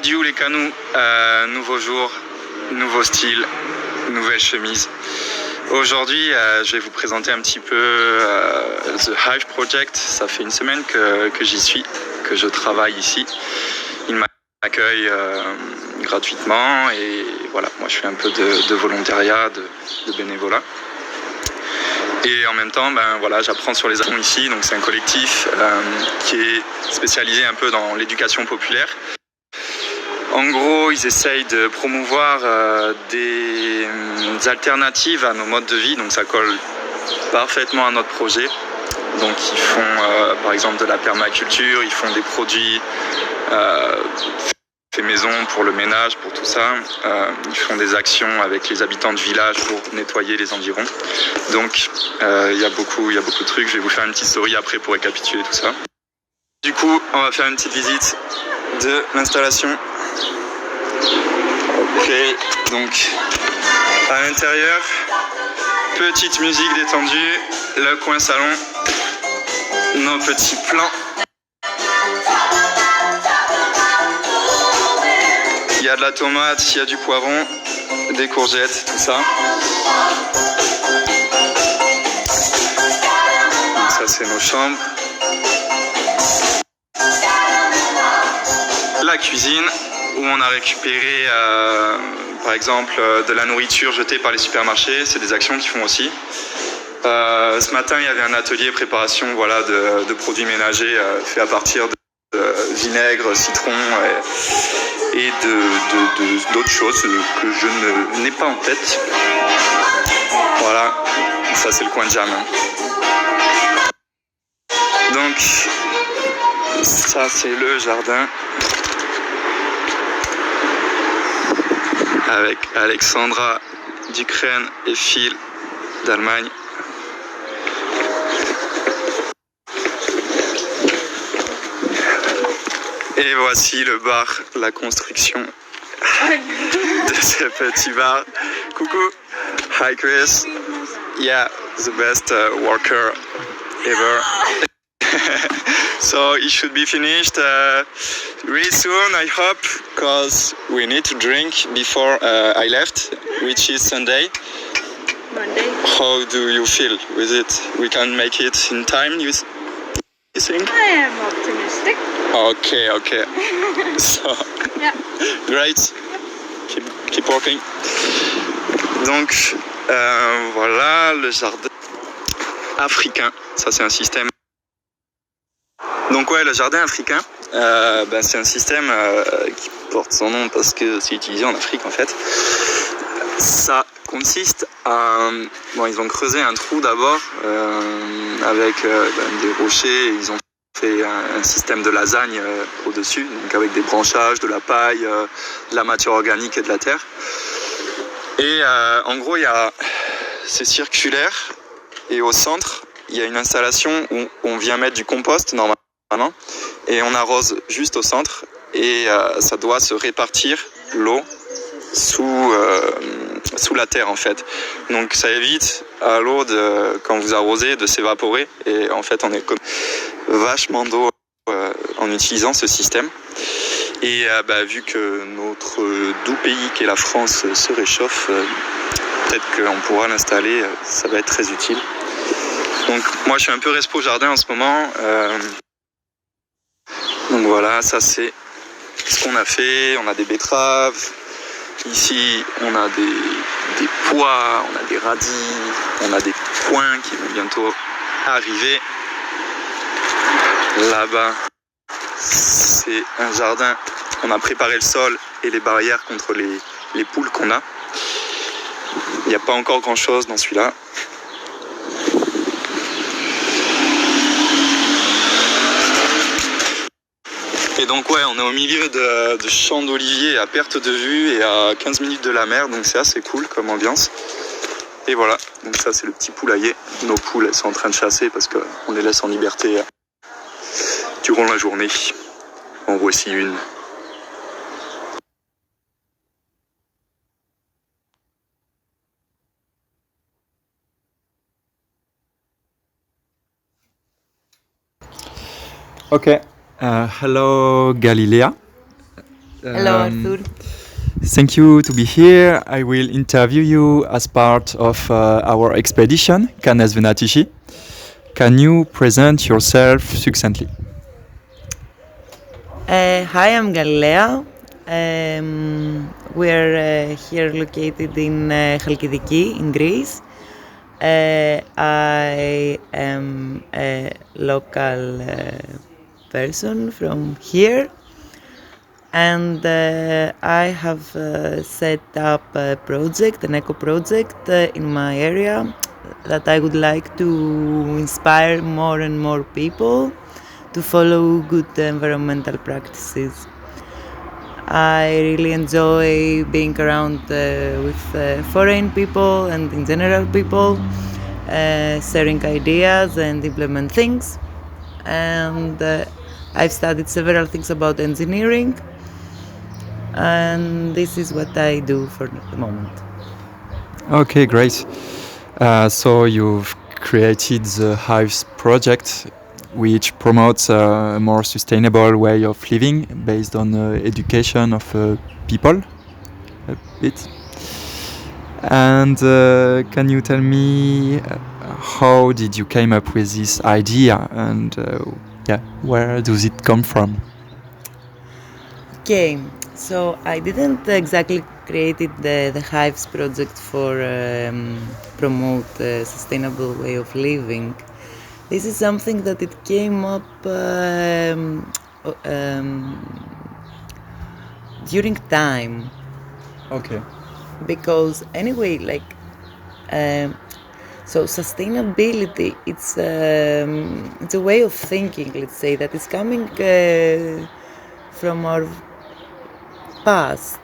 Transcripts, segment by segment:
Adieu les canous, nouveau jour, nouveau style, nouvelle chemise. Aujourd'hui, je vais vous présenter un petit peu The Hives Project. Ça fait une semaine que j'y suis, que je travaille ici. Ils m'accueillent gratuitement et voilà, moi je fais un peu de volontariat, de bénévolat. Et en même temps, voilà, j'apprends sur les avons ici. Donc c'est un collectif qui est spécialisé un peu dans l'éducation populaire. En gros, ils essayent de promouvoir des alternatives à nos modes de vie. Donc ça colle parfaitement à notre projet. Donc ils font par exemple de la permaculture, ils font des produits fait maison pour le ménage, pour tout ça. Ils font des actions avec les habitants de village pour nettoyer les environs. Donc il y a beaucoup de trucs. Je vais vous faire une petite story après pour récapituler tout ça. Du coup, on va faire une petite visite de l'installation. Ok, donc à l'intérieur, petite musique détendue, le coin salon, nos petits plans. Il y a de la tomate, il y a du poivron, des courgettes, tout ça. Donc ça c'est nos chambres. La cuisine où on a récupéré par exemple de la nourriture jetée par les supermarchés, c'est des actions qu'ils font aussi. Ce matin il y avait un atelier préparation de produits ménagers faits à partir de vinaigre, citron et d'autres choses que je n'ai pas en tête. Voilà, ça c'est le coin de jam. Donc ça c'est le jardin avec Aleksandra d'Ukraine et Phil d'Allemagne. Et voici le bar, la construction de ce petit bar. Coucou, hi Chris, yeah, the best worker ever. So it should be finished really soon, I hope, because we need to drink before I left, which is Sunday. Monday. How do you feel with it? We can make it in time, you think? I am optimistic. Okay. So, Yeah. great. Keep working. Donc, voilà le jardin africain. Ça, c'est un système. Donc ouais, le jardin africain, c'est un système qui porte son nom parce que c'est utilisé en Afrique en fait. Ça consiste à... ils ont creusé un trou d'abord avec des rochers. Ils ont fait un système de lasagne au-dessus, donc avec des branchages, de la paille, de la matière organique et de la terre. Et en gros, c'est circulaire et au centre, il y a une installation où on vient mettre du compost normalement. Et on arrose juste au centre et ça doit se répartir l'eau sous la terre en fait. Donc ça évite à l'eau quand vous arrosez de s'évaporer et en fait on économise vachement d'eau en utilisant ce système. Et vu que notre doux pays qu'est la France se réchauffe, peut-être qu'on pourra l'installer, ça va être très utile. Donc moi je suis un peu respo jardin en ce moment. Donc voilà, ça c'est ce qu'on a fait. On a des betteraves. Ici, on a des pois, on a des radis, on a des poings qui vont bientôt arriver. Là-bas, c'est un jardin. On a préparé le sol et les barrières contre les poules qu'on a. Il n'y a pas encore grand-chose dans celui-là. Et donc ouais, on est au milieu de champs d'oliviers à perte de vue et à 15 minutes de la mer, donc c'est assez cool comme ambiance. Et voilà, donc ça c'est le petit poulailler. Nos poules elles sont en train de chasser parce qu'on les laisse en liberté durant la journée. En voici une. Okay. Hello, Galiléa. Hello, Arthur. Thank you to be here. I will interview you as part of our expedition, Venatici. Can you present yourself succinctly? Hi, I'm Galiléa. We're here located in Chalkidiki in Greece. I am a local person from here, and I have set up a project, an eco project in my area that I would like to inspire more and more people to follow good environmental practices. I really enjoy being around with foreign people and in general people, sharing ideas and implement things. And I've studied several things about engineering, and this is what I do for the moment. Okay, great. So you've created the Hives Project, which promotes a more sustainable way of living based on education of people a bit. And can you tell me how did you came up with this idea, and where does it come from? Okay, so I didn't exactly created the Hives project for promote a sustainable way of living. This is something that it came up during time. Okay. Because anyway, so sustainability, it's a way of thinking, let's say, that is coming from our past.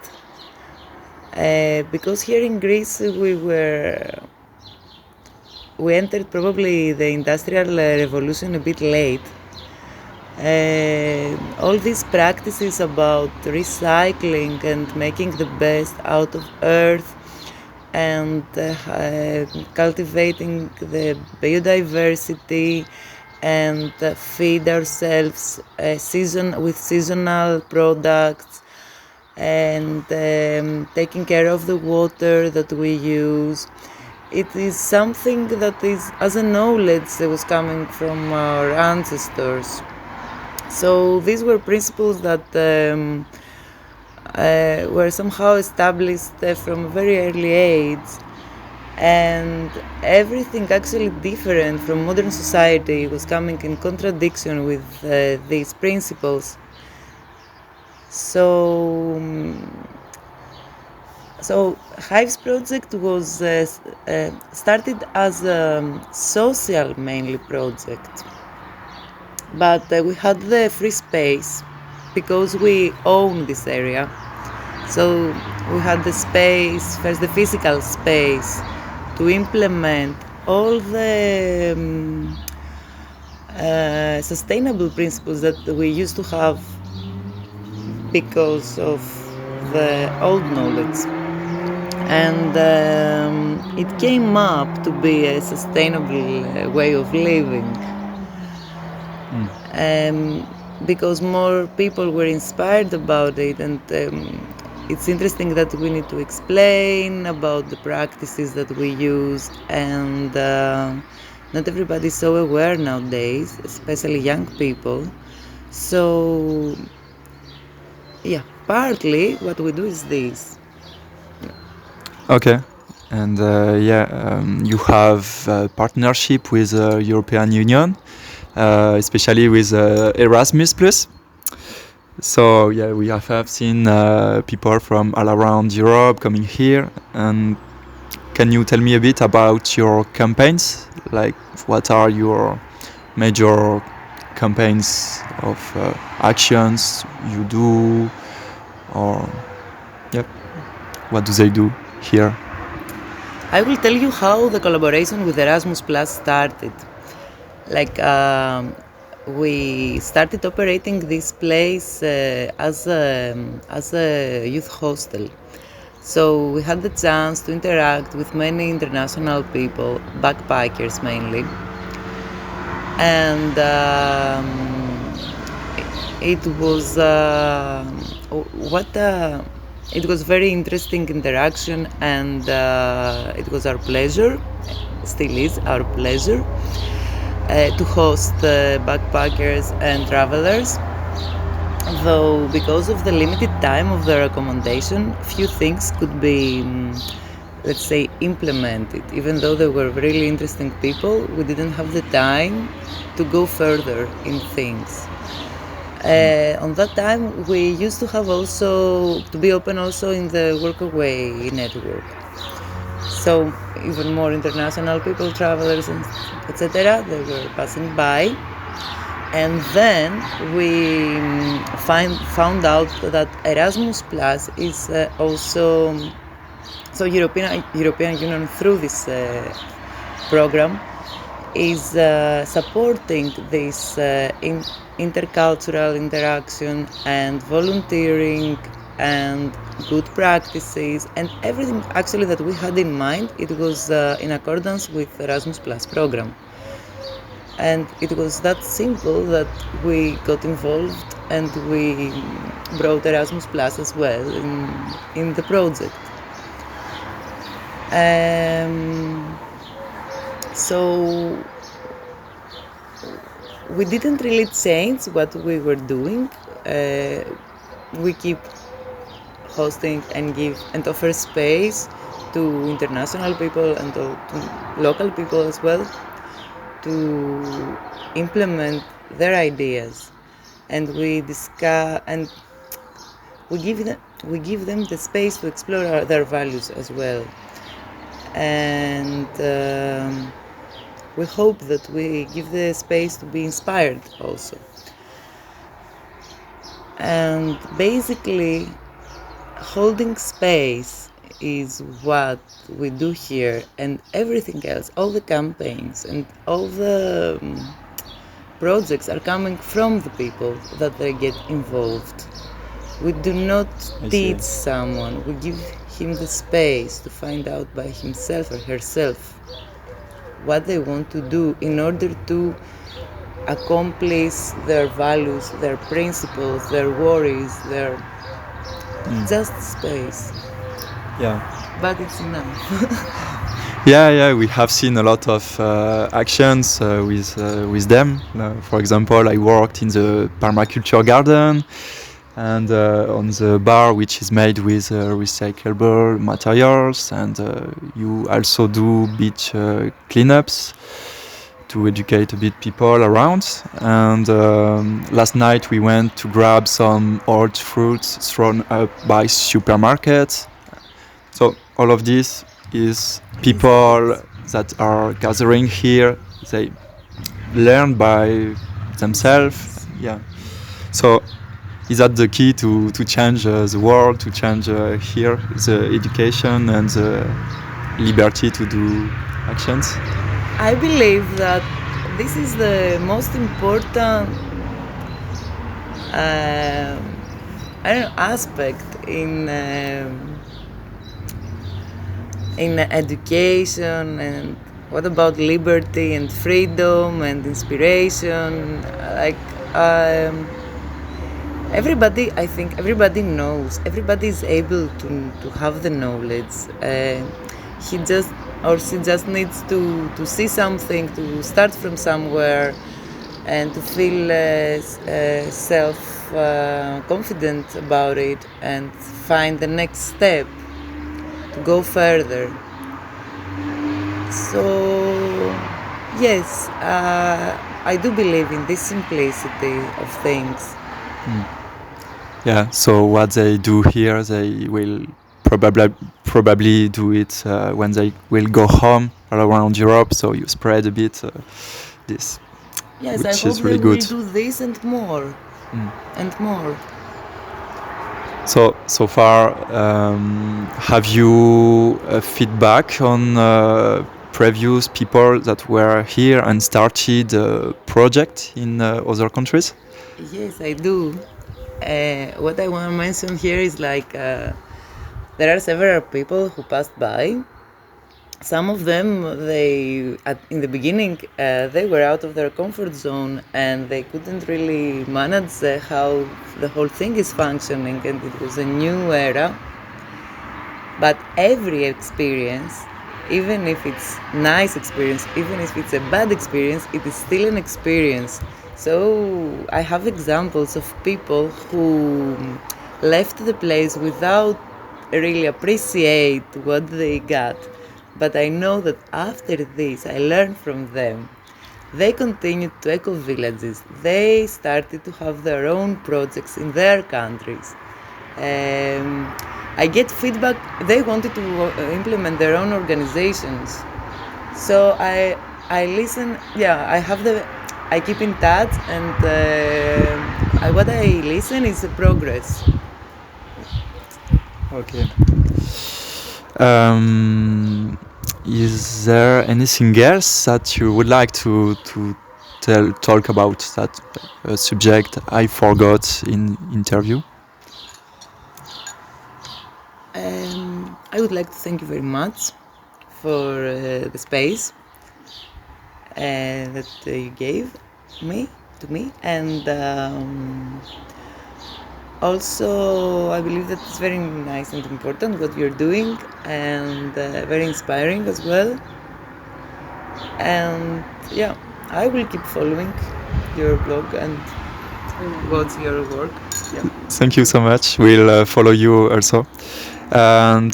Because here in Greece we entered probably the industrial revolution a bit late. All these practices about recycling and making the best out of earth and cultivating the biodiversity and feed ourselves with seasonal products and taking care of the water that we use. It is something that is as a knowledge that was coming from our ancestors. So these were principles that were somehow established from a very early age, and everything actually different from modern society was coming in contradiction with these principles. So Hives Project was started as a social mainly project, but we had the free space because we own this area. So we had the space, first the physical space, to implement all the sustainable principles that we used to have because of the old knowledge. And it came up to be a sustainable way of living. Because more people were inspired about it, and it's interesting that we need to explain about the practices that we use, and not everybody is so aware nowadays, especially young people. So yeah, partly what we do is this. Okay. And you have a partnership with the European Union, especially with Erasmus Plus. So yeah, we have seen people from all around Europe coming here. And can you tell me a bit about your campaigns? Like, what are your major campaigns of actions you do, or what do they do here? I will tell you how the collaboration with Erasmus Plus started. We started operating this place as a youth hostel. So we had the chance to interact with many international people, backpackers mainly. And it was what it was very interesting interaction, and it was our pleasure, still is our pleasure, to host backpackers and travelers. Though because of the limited time of the recommendation, few things could be, let's say, implemented. Even though they were really interesting people, we didn't have the time to go further in things. On that time, we used to have also to be open also in the workaway network. So even more international people, travelers, and etc. They were passing by, and then we found out that Erasmus Plus is also so European Union through this program is supporting this intercultural interaction and volunteering and good practices and everything actually that we had in mind. It was in accordance with Erasmus Plus program, and it was that simple that we got involved and we brought Erasmus Plus as well in the project. So we didn't really change what we were doing. We keep hosting and give and offer space to international people and to local people as well to implement their ideas, and we discuss and we give them the space to explore their values as well, and we hope that we give the space to be inspired also. And basically, holding space is what we do here, and everything else, all the campaigns and all the projects are coming from the people that they get involved. We do not teach someone, we give him the space to find out by himself or herself what they want to do in order to accomplish their values, their principles, their worries, their just space. Yeah. But it's enough. Yeah, we have seen a lot of actions with them. For example, I worked in the permaculture garden and on the bar, which is made with recyclable materials, and you also do beach cleanups to educate a bit people around. And last night we went to grab some old fruits thrown up by supermarkets. So all of this is people that are gathering here. They learn by themselves. Yeah. So is that the key to change the world, to change here the education and the liberty to do actions? I believe that this is the most important aspect in education. And what about liberty and freedom and inspiration? Everybody, I think everybody knows, everybody is able to have the knowledge. He just needs to see something, to start from somewhere, and to feel self-confident about it, and find the next step to go further. So, yes, I do believe in this simplicity of things. Yeah, so what they do here, they will probably do it when they will go home all around Europe. So you spread a bit this, yes, which I is hope really they good. will do this and more, and more. So far, have you feedback on previous people that were here and started a project in other countries? Yes, I do. What I want to mention here is there are several people who passed by some of them, in the beginning, they were out of their comfort zone and they couldn't really manage how the whole thing is functioning, and it was a new era. But every experience, even if it's nice experience, even if it's a bad experience, it is still an experience. So I have examples of people who left the place without really appreciate what they got. But I know that after this, I learned from them. They continued to eco-villages. They started to have their own projects in their countries. I get feedback. They wanted to implement their own organizations. So I listen. Yeah, I keep in touch, and what I listen is the progress. Okay. Is there anything else that you would like to talk about that subject I forgot in interview? I would like to thank you very much for the space that you gave to me, and also I believe that it's very nice and important what you're doing, and very inspiring as well. And yeah, I will keep following your blog and watch your work. Yeah. Thank you so much. We'll follow you also. And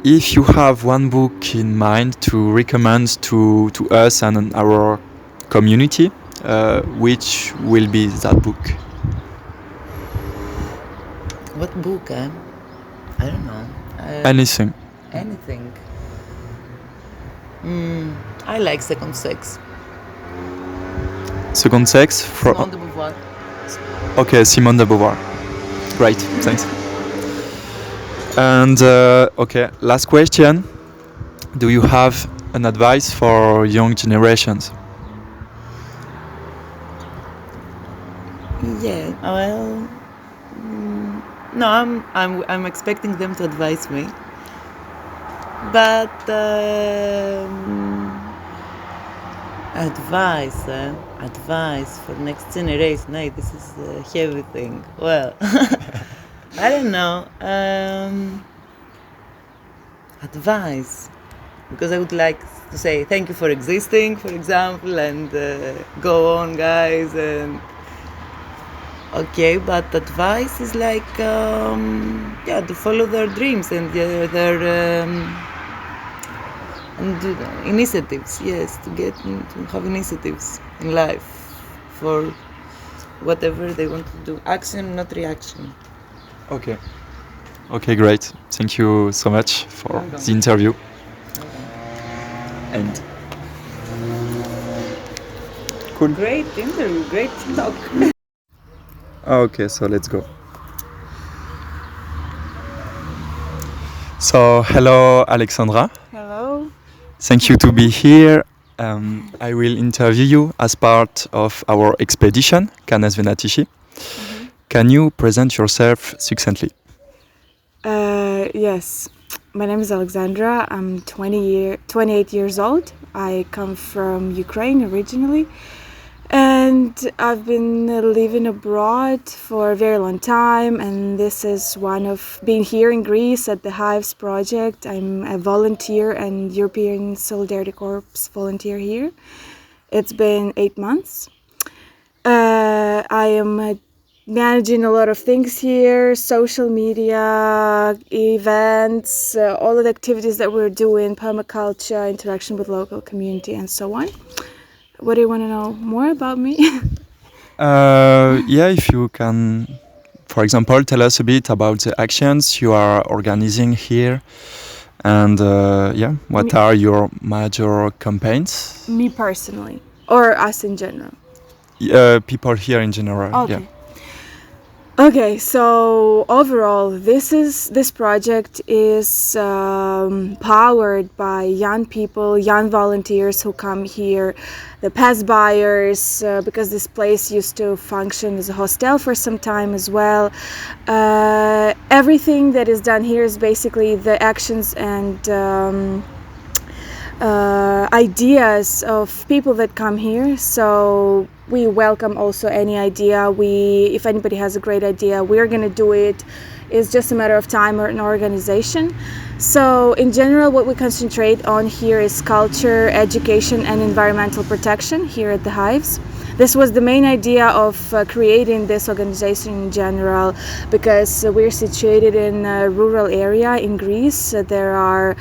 if you have one book in mind to recommend to us and our community, which will be that book? What book? I don't know. Anything. Anything. I like Second Sex. Second Sex? Simone de Beauvoir. Okay, Simone de Beauvoir. Great, thanks. And okay, last question. Do you have an advice for young generations? Yeah, well, no, I'm expecting them to advise me, but advice for next generation. Hey, this is a heavy thing. Well, I don't know. Advice, because I would like to say thank you for existing, for example, and go on, guys, and. Okay, but advice is like, to follow their dreams and their and initiatives. Yes, to have initiatives in life for whatever they want to do. Action, not reaction. Okay. Okay, great. Thank you so much for the interview. And cool. Great interview, great talk. Okay, so let's go. So, hello, Aleksandra. Hello. Thank you to be here. I will interview you as part of our expedition, Venatici. Mm-hmm. Can you present yourself succinctly? Yes. My name is Aleksandra. I'm 28 years old. I come from Ukraine originally. And I've been living abroad for a very long time, and this is one of being here in Greece at the Hives Project. I'm a volunteer and European Solidarity Corps volunteer here. It's been 8 months. I am managing a lot of things here, social media, events, all of the activities that we're doing, permaculture, interaction with local community, and so on. What do you want to know more about me? Yeah, if you can, for example, tell us a bit about the actions you are organizing here, and what are your major campaigns? Me personally, or us in general? People here in general. Okay. Yeah. Okay, so overall, this project is powered by young people, young volunteers who come here, the pass buyers, because this place used to function as a hostel for some time as well. Everything that is done here is basically the actions and ideas of people that come here. So we welcome also any idea. If anybody has a great idea, we're gonna do it. It's just a matter of time or an organization. So in general, what we concentrate on here is culture, education, and environmental protection here at the Hives. This was the main idea of creating this organization in general, because we're situated in a rural area in Greece. There are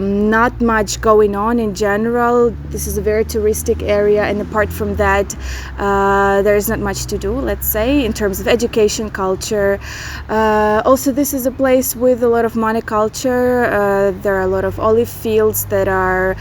not much going on in general. This is a very touristic area, and apart from that, there is not much to do, let's say, in terms of education, culture. Also, this is a place with a lot of monoculture. There are a lot of olive fields that are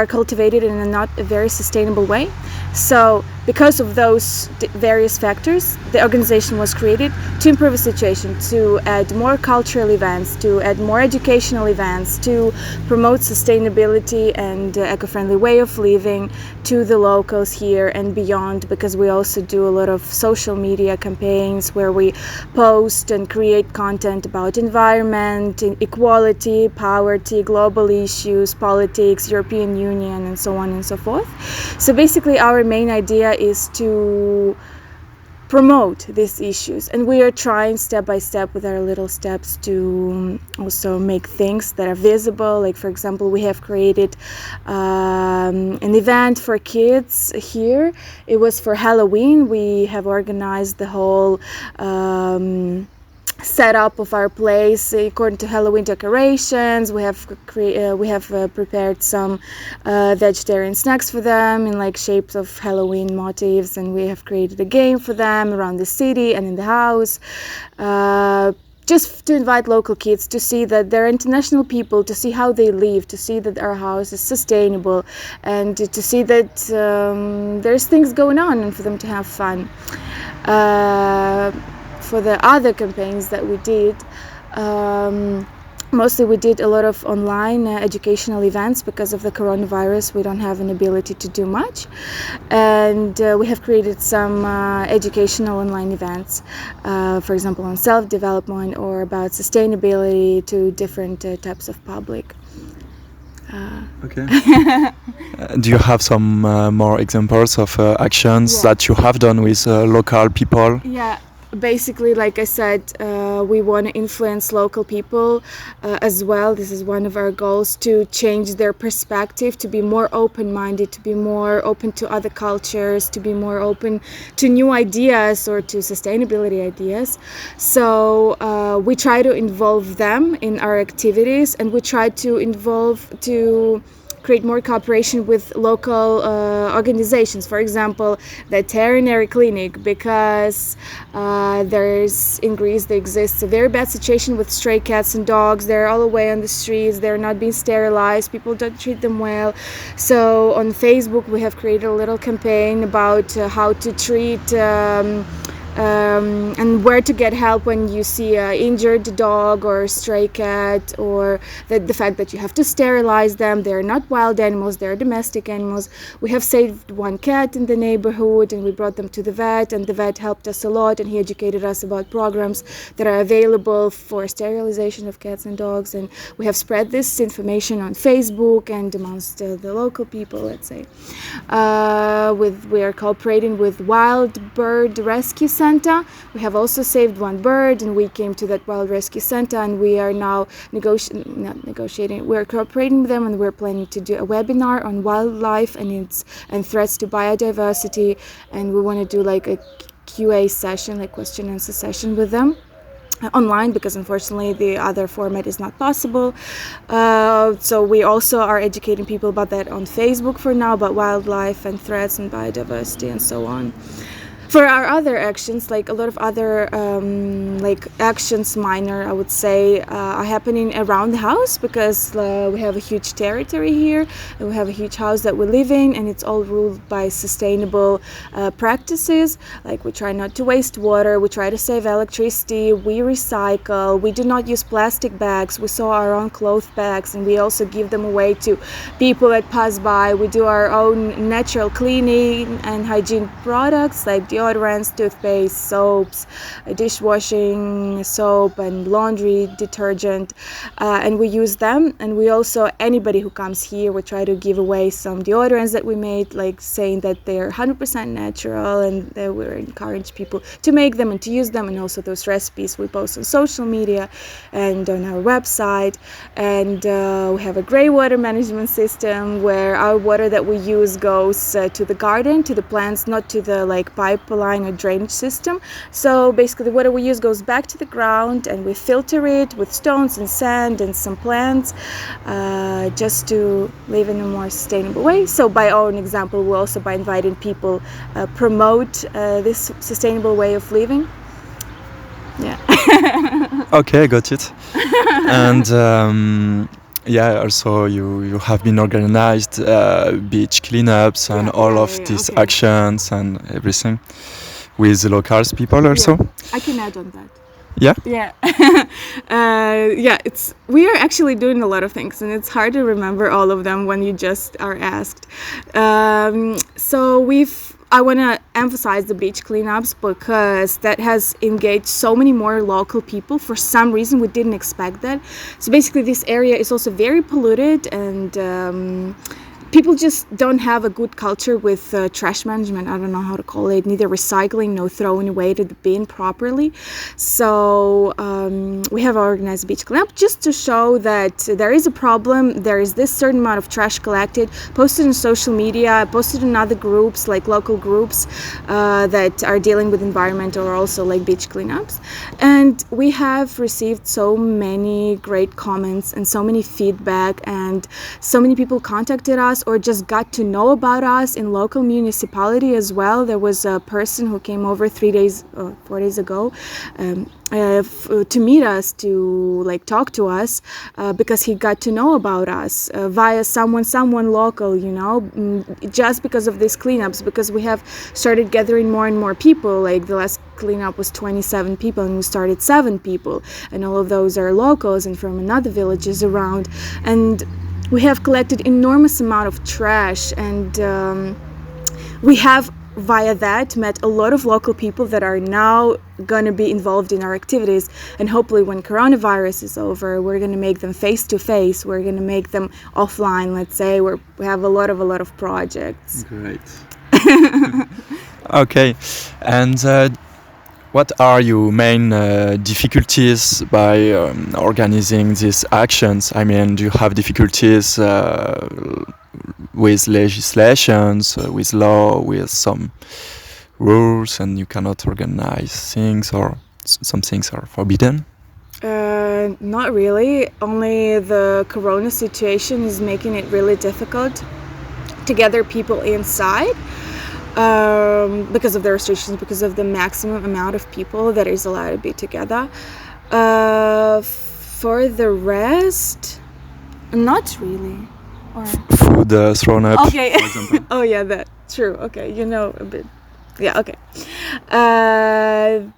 cultivated in a not a very sustainable way. So because of those various factors, the organization was created to improve the situation, to add more cultural events, to add more educational events, to promote sustainability and eco-friendly way of living to the locals here and beyond, because we also do a lot of social media campaigns where we post and create content about environment, equality, poverty, global issues, politics, European Union, and so on and so forth. So basically our main idea is to promote these issues, and we are trying step by step with our little steps to also make things that are visible. Like, for example, we have created an event for kids here. It was for Halloween. We have organized the whole setup of our place according to Halloween decorations. We have prepared some vegetarian snacks for them in like shapes of Halloween motifs, and we have created a game for them around the city and in the house, just to invite local kids to see that they're international people, to see how they live, to see that our house is sustainable, and to see that there's things going on, and for them to have fun. For the other campaigns that we did, mostly we did a lot of online educational events. Because of the coronavirus, we don't have an ability to do much, and we have created some educational online events, for example on self-development or about sustainability to different types of public. Okay. Do you have some more examples of actions that you have done with local people? Yeah. Basically, like I said, we want to influence local people as well. This is one of our goals, to change their perspective, to be more open-minded, to be more open to other cultures, to be more open to new ideas or to sustainability ideas. So we try to involve them in our activities, and we try to create more cooperation with local organizations. For example, the veterinary clinic, because in Greece there exists a very bad situation with stray cats and dogs. They're all away on the streets, they're not being sterilized, people don't treat them well. So on Facebook we have created a little campaign about how to treat and where to get help when you see an injured dog or stray cat, or the fact that you have to sterilize them. They're not wild animals, they're domestic animals. We have saved one cat in the neighborhood, and we brought them to the vet, and the vet helped us a lot, and he educated us about programs that are available for sterilization of cats and dogs. And we have spread this information on Facebook and amongst the local people, let's say. We are cooperating with Wild Bird Rescue Center. We have also saved one bird, and we came to that Wild Rescue Center, and we are now we're cooperating with them, and we're planning to do a webinar on wildlife and threats to biodiversity, and we want to do like a QA session, like question and answer session with them online, because unfortunately the other format is not possible. So we also are educating people about that on Facebook for now, about wildlife and threats and biodiversity and so on. For our other actions, like a lot of other like actions, minor, I would say, are happening around the house, because we have a huge territory here, and we have a huge house that we live in, and it's all ruled by sustainable practices. Like, we try not to waste water, we try to save electricity, we recycle, we do not use plastic bags, we sew our own cloth bags, and we also give them away to people that pass by. We do our own natural cleaning and hygiene products like deodorants, toothpaste, soaps, dishwashing soap, and laundry detergent, and we use them. And we also, anybody who comes here, we try to give away some deodorants that we made, like saying that they're 100% natural, and we encourage people to make them and to use them. And also those recipes we post on social media and on our website. And we have a grey water management system where our water that we use goes to the garden, to the plants, not to the like pipeline or drainage system. So basically the water we use goes back to the ground, and we filter it with stones and sand and some plants, just to live in a more sustainable way. So by our own example, we also, by inviting people, promote this sustainable way of living. Yeah. Okay, got it. And yeah, also you have been organized beach cleanups and all of these actions and everything with the locals people also. Yeah, I can add on that. Yeah? Yeah. Yeah, we are actually doing a lot of things, and it's hard to remember all of them when you just are asked. So I want to emphasize the beach cleanups, because that has engaged so many more local people. For some reason, we didn't expect that. So basically, this area is also very polluted, and people just don't have a good culture with trash management. I don't know how to call it. Neither recycling, no throwing away to the bin properly. So we have organized a beach cleanup just to show that there is a problem. There is this certain amount of trash collected, posted on social media, posted in other groups, like local groups that are dealing with environmental or also like beach cleanups. And we have received so many great comments and so many feedback, and so many people contacted us or just got to know about us in local municipality as well. There was a person who came over 4 days ago to meet us, to like talk to us, because he got to know about us via someone local, you know, just because of these cleanups, because we have started gathering more and more people. Like the last cleanup was 27 people, and we started 7 people, and all of those are locals and from another villages around. And we have collected enormous amount of trash, and we have via that met a lot of local people that are now going to be involved in our activities. And hopefully when coronavirus is over, we're going to make them face to face, we're going to make them offline, let's say. We have a lot of projects. Great. Okay, and what are your main difficulties by organizing these actions? I mean, do you have difficulties with legislations, with law, with some rules, and you cannot organize things, or some things are forbidden? Not really. Only the corona situation is making it really difficult to gather people inside. Because of the restrictions, because of the maximum amount of people that is allowed to be together. For the rest, not really. Or Food thrown up, okay. for example. Oh yeah, that's true. Okay, you know a bit. Yeah, okay.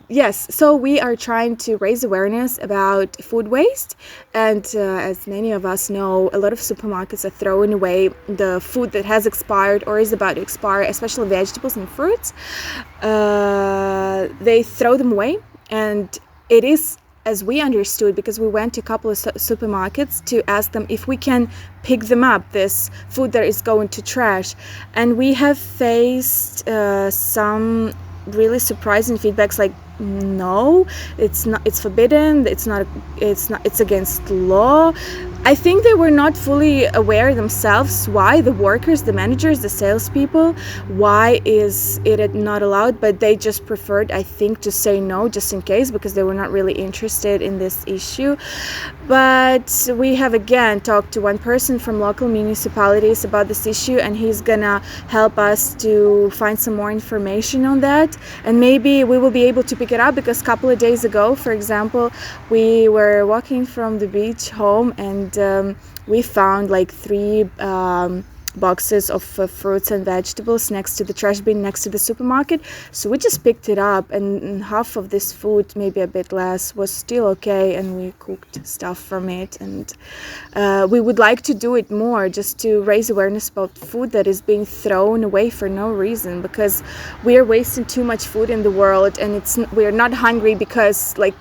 Yes, so we are trying to raise awareness about food waste, and as many of us know, a lot of supermarkets are throwing away the food that has expired or is about to expire, especially vegetables and fruits. They throw them away, and it is, as we understood, because we went to a couple of supermarkets to ask them if we can pick them up, this food that is going to trash. And we have faced some really surprising feedbacks, like, no, it's not, it's forbidden, it's against law. I think they were not fully aware themselves why the workers, the managers, the salespeople, why is it not allowed, but they just preferred, I think, to say no just in case, because they were not really interested in this issue. But we have again talked to one person from local municipalities about this issue, and he's gonna help us to find some more information on that, and maybe we will be able to pick it up, because a couple of days ago, for example, we were walking from the beach home, and we found like 3 boxes of fruits and vegetables next to the trash bin next to the supermarket. So we just picked it up, and half of this food, maybe a bit less, was still okay, and we cooked stuff from it. And we would like to do it more, just to raise awareness about food that is being thrown away for no reason, because we are wasting too much food in the world, and we are not hungry because like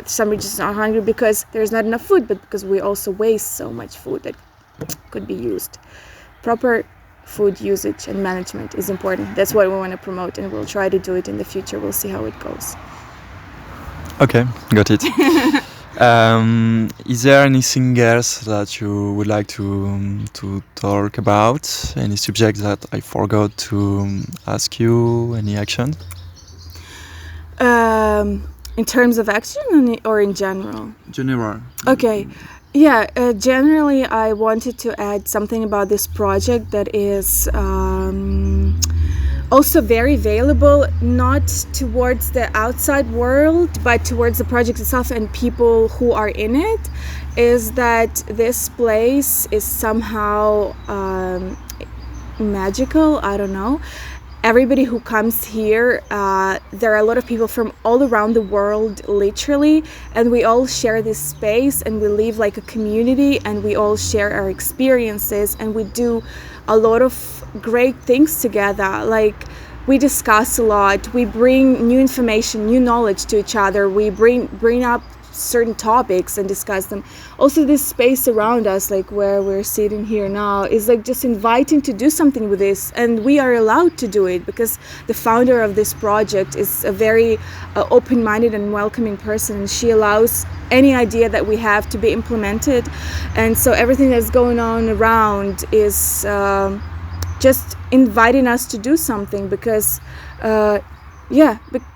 somebody just not hungry because there's not enough food, but because we also waste so much food that could be used. Proper food usage and management is important. That's what we want to promote, and we'll try to do it in the future. We'll see how it goes. Okay, got it. Is there anything else that you would like to talk about? Any subject that I forgot to ask you? Any action? In terms of action or in general? General. Okay. Yeah, generally I wanted to add something about this project that is also very valuable, not towards the outside world, but towards the project itself and people who are in it, is that this place is somehow magical, I don't know. Everybody who comes here, there are a lot of people from all around the world, literally, and we all share this space, and we live like a community, and we all share our experiences, and we do a lot of great things together. Like, we discuss a lot, we bring new information, new knowledge to each other, we bring up certain topics and discuss them. Also, this space around us, like where we're sitting here now, is like just inviting to do something with this, and we are allowed to do it because the founder of this project is a very open-minded and welcoming person, and she allows any idea that we have to be implemented. And so everything that's going on around is just inviting us to do something, because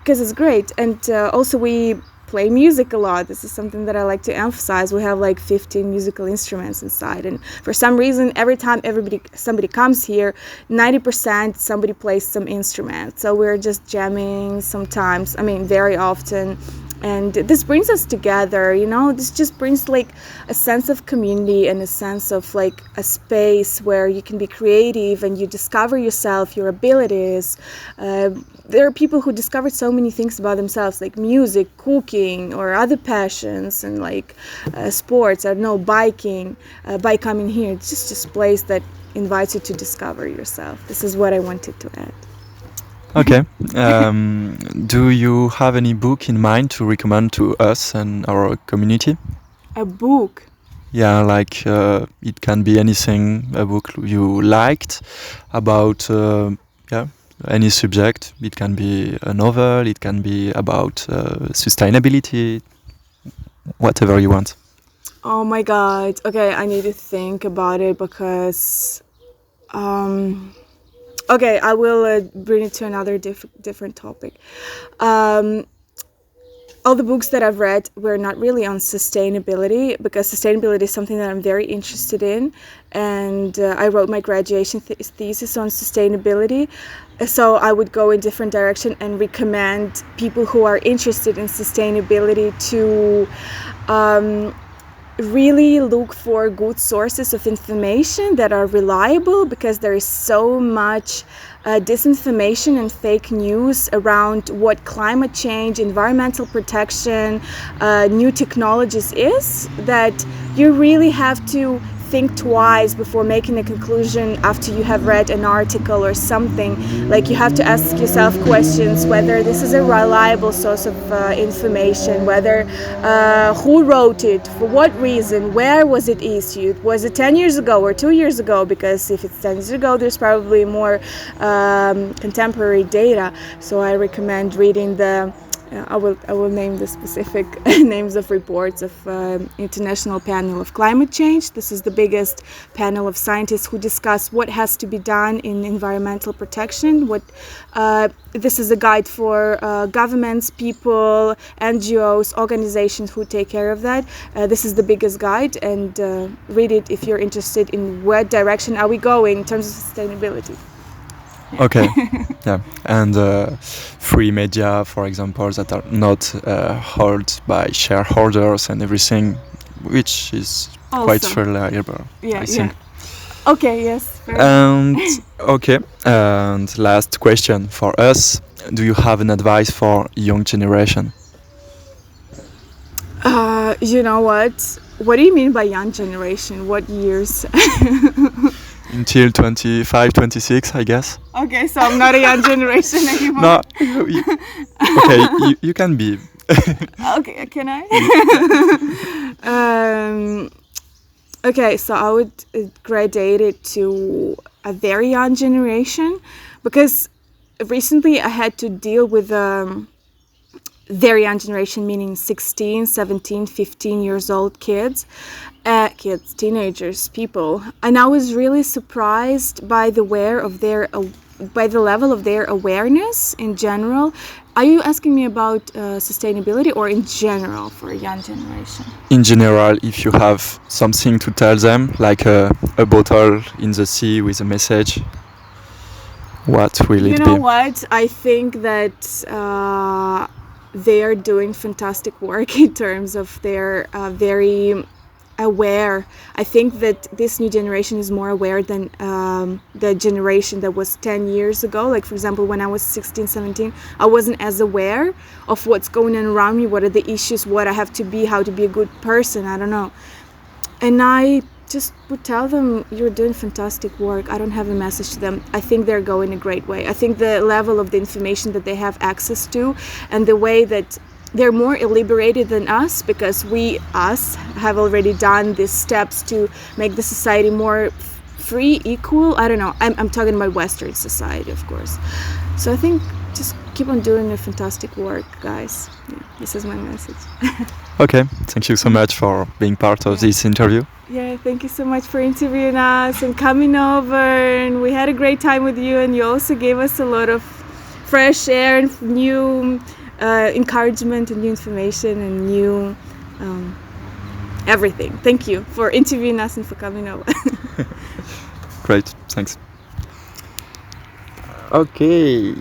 because it's great. And also we play music a lot. This is something that I like to emphasize. We have like 15 musical instruments inside, and for some reason, every time somebody comes here, 90% somebody plays some instrument. So we're just jamming sometimes, very often. And this brings us together, this just brings like a sense of community and a sense of like a space where you can be creative and you discover yourself, your abilities. There are people who discovered so many things about themselves, like music, cooking, or other passions, and like sports, biking, by coming here. It's just a place that invites you to discover yourself. This is what I wanted to add. Okay. Do you have any book in mind to recommend to us and our community? A book? Yeah, like it can be anything, a book you liked about any subject. It can be a novel, it can be about sustainability, whatever you want. Oh my God. Okay, I need to think about it, because okay, I will bring it to another different topic. All the books that I've read were not really on sustainability, because sustainability is something that I'm very interested in, and I wrote my graduation thesis on sustainability. So I would go in different direction and recommend people who are interested in sustainability to really look for good sources of information that are reliable, because there is so much disinformation and fake news around what climate change, environmental protection, new technologies is, that you really have to think twice before making a conclusion after you have read an article or something. Like, you have to ask yourself questions whether this is a reliable source of information, whether who wrote it, for what reason, where was it issued, was it 10 years ago or 2 years ago, because if it's 10 years ago, there's probably more contemporary data. So I recommend reading the I will name the specific names of reports of International Panel of Climate Change. This is the biggest panel of scientists who discuss what has to be done in environmental protection. This is a guide for governments, people, NGOs, organizations who take care of that. This is the biggest guide, and read it if you're interested in what direction are we going in terms of sustainability. Okay, yeah, and free media, for example, that are not held by shareholders and everything, which is quite Also. reliable, Yeah, I think. Okay, yes. And okay, and last question for us: do you have an advice for young generation? You know what? What do you mean by young generation? What years? Until 25, 26, I guess. Okay, so I'm not a young generation anymore. No, okay, you can be. Okay, can I? Okay, so I would gradate it to a very young generation, because recently I had to deal with very young generation, meaning 16, 17, 15 years old kids, teenagers, people. And I was really surprised by the level of their awareness in general. Are you asking me about sustainability or in general for a young generation? In general, if you have something to tell them, like a bottle in the sea with a message, what will it be? You know what? I think that they are doing fantastic work in terms of their very aware. I think that this new generation is more aware than the generation that was 10 years ago. Like, for example, when I was 16, 17, I wasn't as aware of what's going on around me, what are the issues, what I have to be, how to be a good person, I don't know. And I just would tell them, you're doing fantastic work. I don't have a message to them. I think they're going a great way. I think the level of the information that they have access to, and the way that they're more liberated than us, because us have already done these steps to make the society more free, equal. I don't know. I'm talking about Western society, of course. So I think just keep on doing your fantastic work, guys. Yeah, this is my message. Okay, thank you so much for being part of this interview. Yeah, thank you so much for interviewing us and coming over. And we had a great time with you, and you also gave us a lot of fresh air and new encouragement and new information and new everything. Thank you for interviewing us and for coming over. Great, thanks. Okay.